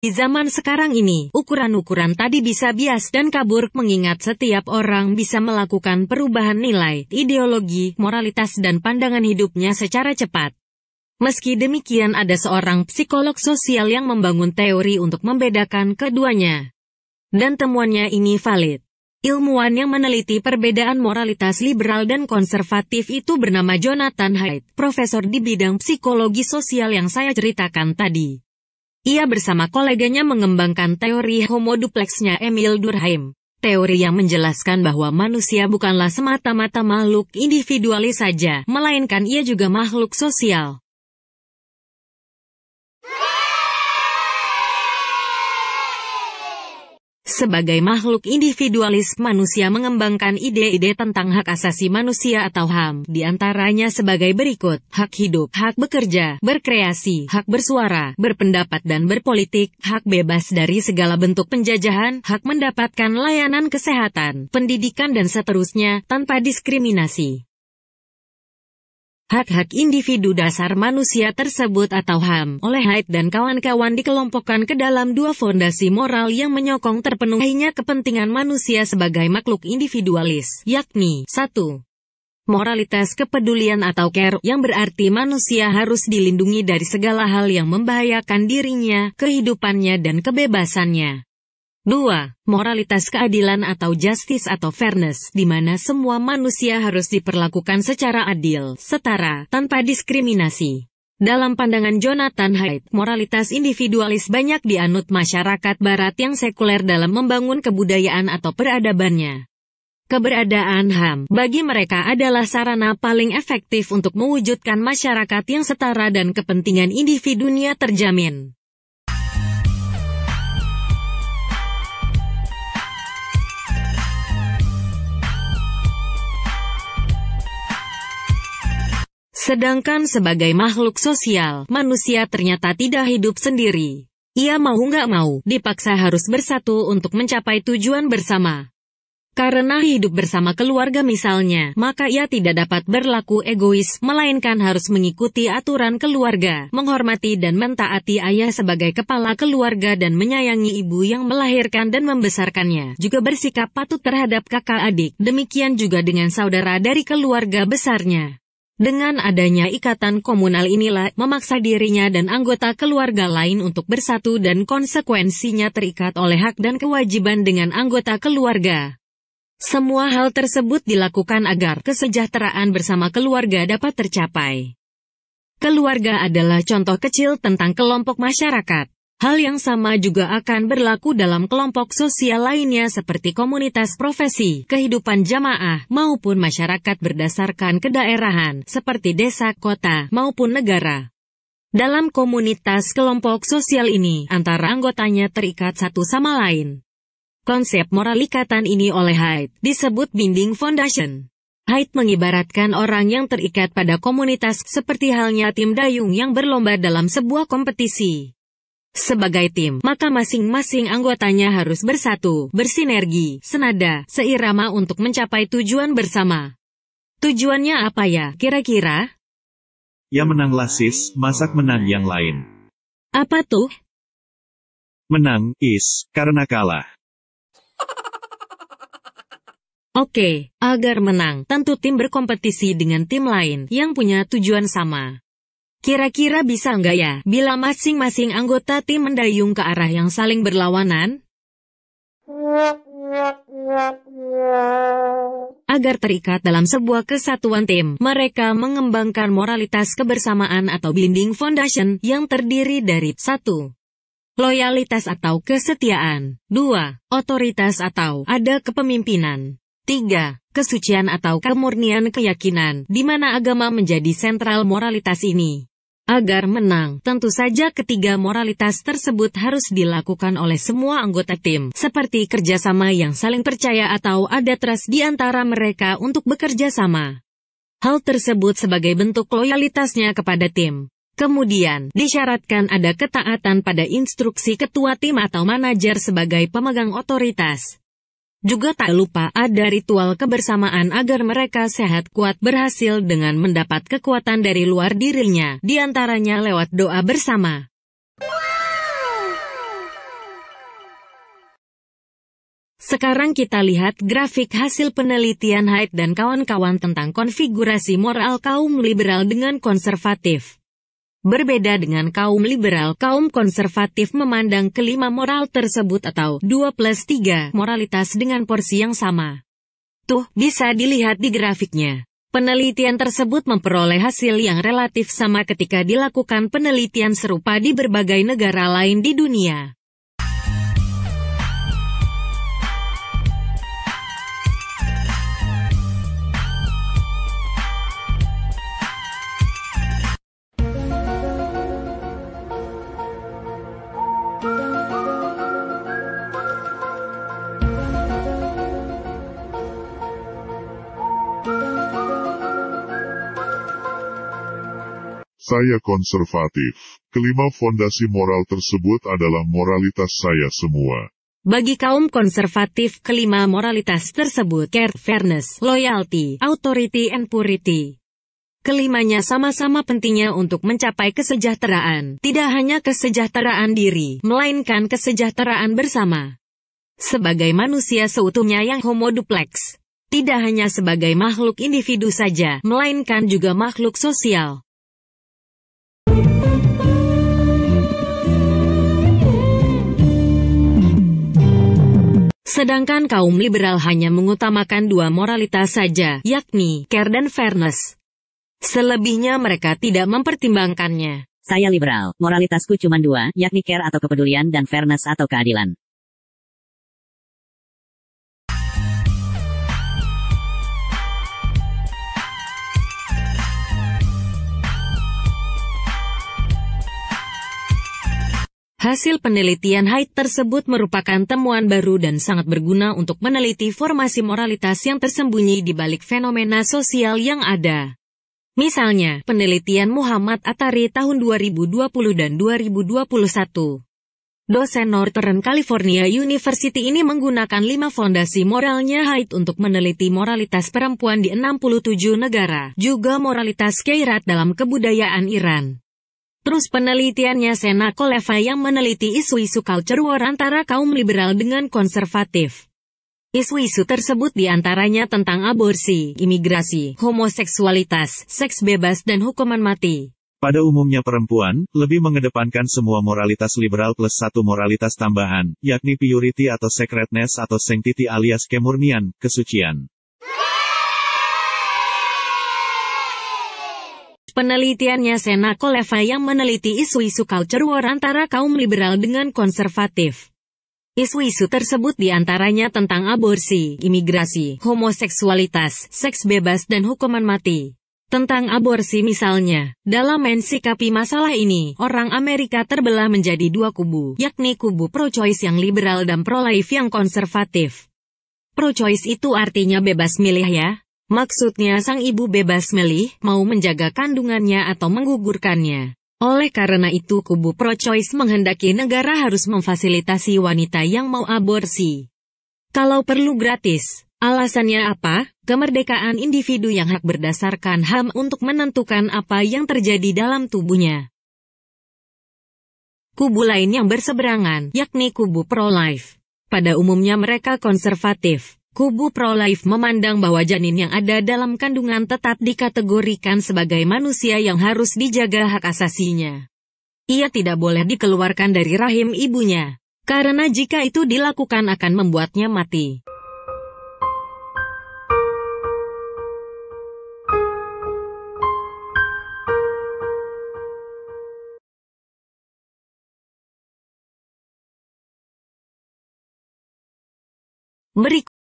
Di zaman sekarang ini, ukuran-ukuran tadi bisa bias dan kabur mengingat setiap orang bisa melakukan perubahan nilai, ideologi, moralitas dan pandangan hidupnya secara cepat. Meski demikian ada seorang psikolog sosial yang membangun teori untuk membedakan keduanya. Dan temuannya ini valid. Ilmuwan yang meneliti perbedaan moralitas liberal dan konservatif itu bernama Jonathan Haidt, profesor di bidang psikologi sosial yang saya ceritakan tadi. Ia bersama koleganya mengembangkan teori homo duplex-nya Emil Durkheim. Teori yang menjelaskan bahwa manusia bukanlah semata-mata makhluk individualis saja, melainkan ia juga makhluk sosial. Sebagai makhluk individualis, manusia mengembangkan ide-ide tentang hak asasi manusia atau HAM, di antaranya sebagai berikut: hak hidup, hak bekerja, berkreasi, hak bersuara, berpendapat dan berpolitik, hak bebas dari segala bentuk penjajahan, hak mendapatkan layanan kesehatan, pendidikan dan seterusnya, tanpa diskriminasi. Hak-hak individu dasar manusia tersebut atau HAM, oleh Haidt dan kawan-kawan dikelompokkan ke dalam dua fondasi moral yang menyokong terpenuhinya kepentingan manusia sebagai makhluk individualis, yakni 1. Moralitas kepedulian atau care, yang berarti manusia harus dilindungi dari segala hal yang membahayakan dirinya, kehidupannya dan kebebasannya. 2. Moralitas keadilan atau justice atau fairness, di mana semua manusia harus diperlakukan secara adil, setara, tanpa diskriminasi. Dalam pandangan Jonathan Haidt, moralitas individualis banyak dianut masyarakat barat yang sekuler dalam membangun kebudayaan atau peradabannya. Keberadaan HAM bagi mereka adalah sarana paling efektif untuk mewujudkan masyarakat yang setara dan kepentingan individunya terjamin. Sedangkan sebagai makhluk sosial, manusia ternyata tidak hidup sendiri. Ia mau nggak mau, dipaksa harus bersatu untuk mencapai tujuan bersama. Karena hidup bersama keluarga misalnya, maka ia tidak dapat berlaku egois, melainkan harus mengikuti aturan keluarga, menghormati dan mentaati ayah sebagai kepala keluarga dan menyayangi ibu yang melahirkan dan membesarkannya, juga bersikap patuh terhadap kakak adik, demikian juga dengan saudara dari keluarga besarnya. Dengan adanya ikatan komunal inilah, memaksa dirinya dan anggota keluarga lain untuk bersatu dan konsekuensinya terikat oleh hak dan kewajiban dengan anggota keluarga. Semua hal tersebut dilakukan agar kesejahteraan bersama keluarga dapat tercapai. Keluarga adalah contoh kecil tentang kelompok masyarakat. Hal yang sama juga akan berlaku dalam kelompok sosial lainnya seperti komunitas profesi, kehidupan jamaah, maupun masyarakat berdasarkan kedaerahan, seperti desa, kota, maupun negara. Dalam komunitas kelompok sosial ini, antara anggotanya terikat satu sama lain. Konsep moral ikatan ini oleh Haidt disebut binding foundation. Haidt mengibaratkan orang yang terikat pada komunitas seperti halnya tim dayung yang berlomba dalam sebuah kompetisi. Sebagai tim, maka masing-masing anggotanya harus bersatu, bersinergi, senada, seirama untuk mencapai tujuan bersama. Tujuannya apa ya, kira-kira? Ya menanglah sis, masak menang yang lain. Apa tuh? Menang, karena kalah. Oke, agar menang, tentu tim berkompetisi dengan tim lain yang punya tujuan sama. Kira-kira bisa nggak ya, bila masing-masing anggota tim mendayung ke arah yang saling berlawanan? Agar terikat dalam sebuah kesatuan tim, mereka mengembangkan moralitas kebersamaan atau binding foundation yang terdiri dari 1. Loyalitas atau kesetiaan. 2. Otoritas atau ada kepemimpinan. 3. Kesucian atau kemurnian keyakinan, di mana agama menjadi sentral moralitas ini. Agar menang, tentu saja ketiga moralitas tersebut harus dilakukan oleh semua anggota tim, seperti kerjasama yang saling percaya atau ada trust di antara mereka untuk bekerja sama. Hal tersebut sebagai bentuk loyalitasnya kepada tim. Kemudian, disyaratkan ada ketaatan pada instruksi ketua tim atau manajer sebagai pemegang otoritas. Juga tak lupa ada ritual kebersamaan agar mereka sehat kuat berhasil dengan mendapat kekuatan dari luar dirinya, diantaranya lewat doa bersama. Sekarang kita lihat grafik hasil penelitian Haidt dan kawan-kawan tentang konfigurasi moral kaum liberal dengan konservatif. Berbeda dengan kaum liberal, kaum konservatif memandang kelima moral tersebut atau 2+3 moralitas dengan porsi yang sama. Tuh, bisa dilihat di grafiknya. Penelitian tersebut memperoleh hasil yang relatif sama ketika dilakukan penelitian serupa di berbagai negara lain di dunia. Saya konservatif. Kelima fondasi moral tersebut adalah moralitas saya semua. Bagi kaum konservatif, kelima moralitas tersebut care, fairness, loyalty, authority and purity. Kelimanya sama-sama pentingnya untuk mencapai kesejahteraan, tidak hanya kesejahteraan diri, melainkan kesejahteraan bersama. Sebagai manusia seutuhnya yang homo duplex, tidak hanya sebagai makhluk individu saja, melainkan juga makhluk sosial. Sedangkan kaum liberal hanya mengutamakan dua moralitas saja, yakni care dan fairness. Selebihnya mereka tidak mempertimbangkannya. Saya liberal, moralitasku cuma dua, yakni care atau kepedulian dan fairness atau keadilan. Hasil penelitian Haidt tersebut merupakan temuan baru dan sangat berguna untuk meneliti formasi moralitas yang tersembunyi di balik fenomena sosial yang ada. Misalnya, penelitian Muhammad Atari tahun 2020 dan 2021. Dosen Northern California University ini menggunakan 5 fondasi moralnya Haidt untuk meneliti moralitas perempuan di 67 negara, juga moralitas Khairat dalam kebudayaan Iran. Terus penelitiannya Sena Koleva yang meneliti isu-isu culture war antara kaum liberal dengan konservatif. Isu-isu tersebut diantaranya tentang aborsi, imigrasi, homoseksualitas, seks bebas dan hukuman mati. Pada umumnya perempuan, lebih mengedepankan semua moralitas liberal plus satu moralitas tambahan, yakni purity atau sacredness atau sanctity alias kemurnian, kesucian. Penelitiannya Sena Koleva yang meneliti isu-isu culture war antara kaum liberal dengan konservatif. Isu-isu tersebut diantaranya tentang aborsi, imigrasi, homoseksualitas, seks bebas dan hukuman mati. Tentang aborsi misalnya, dalam mensikapi masalah ini, orang Amerika terbelah menjadi dua kubu, yakni kubu pro-choice yang liberal dan pro-life yang konservatif. Pro-choice itu artinya bebas milih ya. Maksudnya sang ibu bebas milih, mau menjaga kandungannya atau menggugurkannya. Oleh karena itu kubu pro-choice menghendaki negara harus memfasilitasi wanita yang mau aborsi. Kalau perlu gratis. Alasannya apa? Kemerdekaan individu yang hak berdasarkan HAM untuk menentukan apa yang terjadi dalam tubuhnya. Kubu lain yang berseberangan, yakni kubu pro-life. Pada umumnya mereka konservatif. Kubu pro-life memandang bahwa janin yang ada dalam kandungan tetap dikategorikan sebagai manusia yang harus dijaga hak asasinya. Ia tidak boleh dikeluarkan dari rahim ibunya, karena jika itu dilakukan akan membuatnya mati. Berikut